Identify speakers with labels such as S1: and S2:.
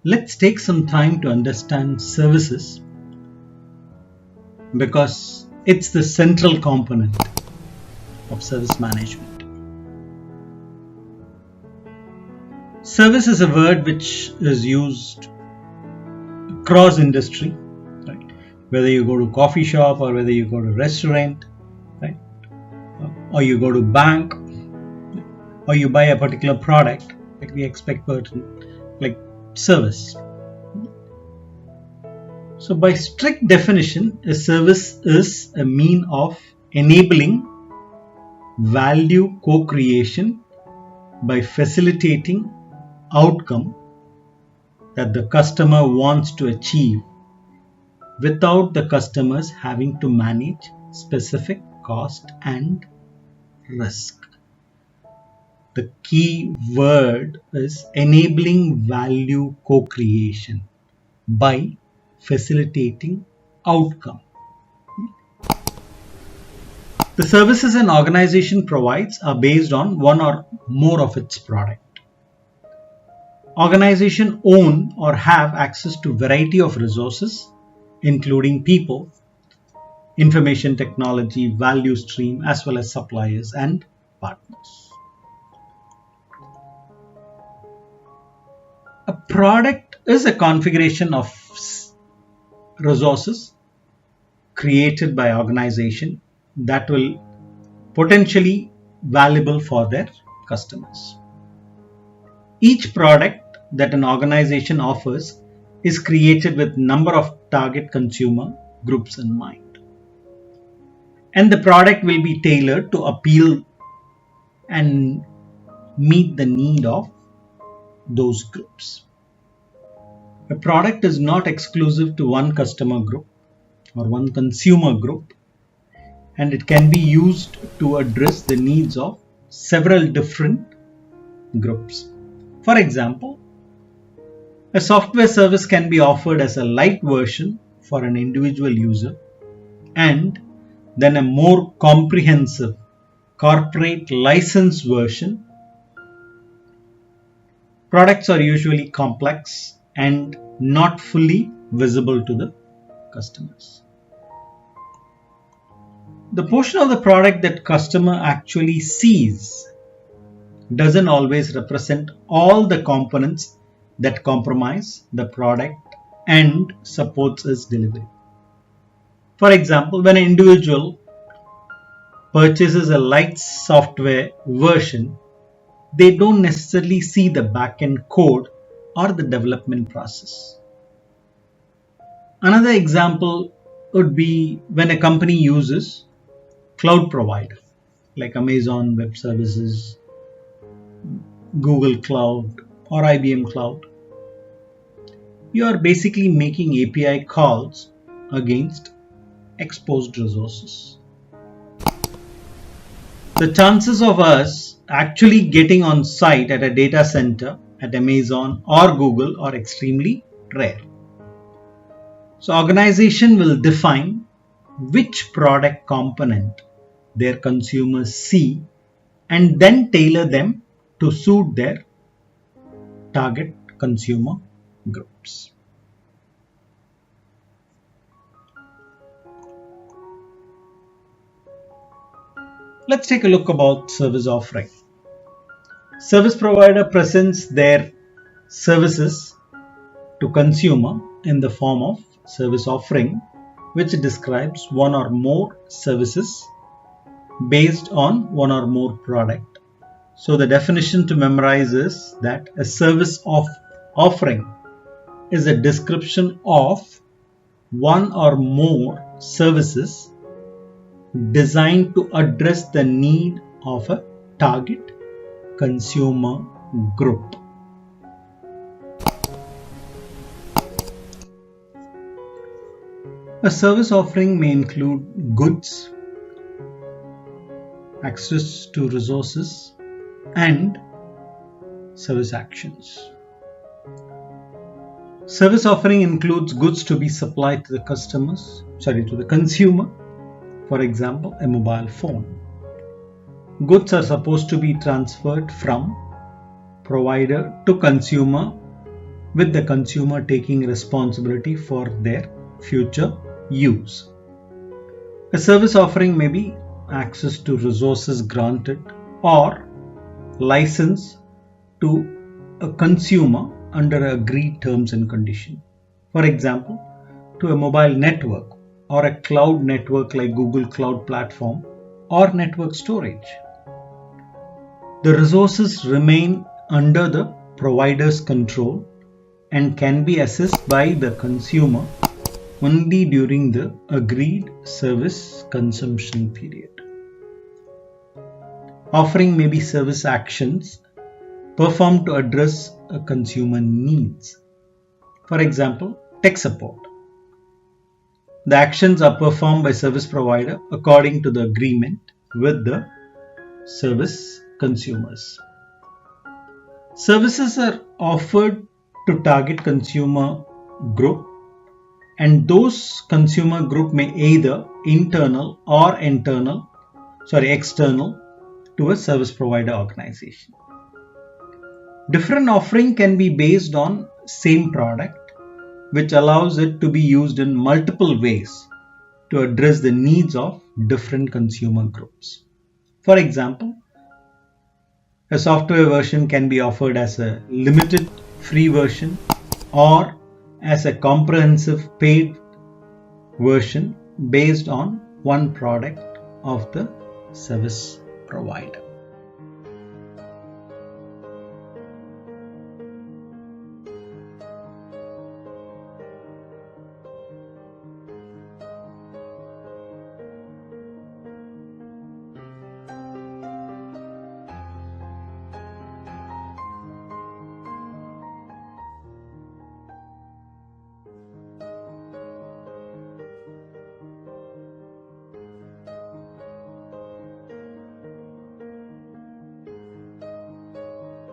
S1: Let's take some time to understand services because it's the central component of service management. Service is a word which is used across industry, right? Whether you go to coffee shop or whether you go to restaurant, right? Or you go to bank, or you buy a particular product, like we expect like service. So by strict definition, a service is a mean of enabling value co-creation by facilitating outcome that the customer wants to achieve without the customers having to manage specific cost and risk. The key word is enabling value co-creation by facilitating outcome. The services an organization provides are based on one or more of its product. Organizations own or have access to a variety of resources, including people, information technology, value stream, as well as suppliers and partners. A product is a configuration of resources created by organization that will potentially valuable for their customers. Each product that an organization offers is created with number of target consumer groups in mind. And the product will be tailored to appeal and meet the need of those groups. A product is not exclusive to one customer group or one consumer group, and it can be used to address the needs of several different groups. For example, a software service can be offered as a light version for an individual user and then a more comprehensive corporate license version. Products are usually complex and not fully visible to the customers. The portion of the product that customer actually sees doesn't always represent all the components that comprise the product and supports its delivery. For example, when an individual purchases a light software version, they don't necessarily see the back-end code or the development process. Another example would be when a company uses cloud provider like Amazon Web Services, Google Cloud, or IBM Cloud. You are basically making API calls against exposed resources. The chances of us actually getting on site at a data center at Amazon or Google are extremely rare. So organization will define which product component their consumers see and then tailor them to suit their target consumer groups. Let's take a look about service offering. Service provider presents their services to consumer in the form of service offering, which describes one or more services based on one or more product. So the definition to memorize is that a service offering is a description of one or more services designed to address the need of a target consumer group. A service offering may include goods, access to resources, and service actions. Service offering includes goods to be supplied to the consumer. For example, a mobile phone. Goods are supposed to be transferred from provider to consumer with the consumer taking responsibility for their future use. A service offering may be access to resources granted or license to a consumer under agreed terms and conditions. For example, to a mobile network or a cloud network like Google Cloud Platform or network storage. The resources remain under the provider's control and can be accessed by the consumer only during the agreed service consumption period. Offering may be service actions performed to address a consumer needs. For example, tech support. The actions are performed by service provider according to the agreement with the service consumers. Services are offered to target consumer group, and those consumer group may either internal or external to a service provider organization. Different offering can be based on same product, which allows it to be used in multiple ways to address the needs of different consumer groups. For example, a software version can be offered as a limited free version or as a comprehensive paid version based on one product of the service provider.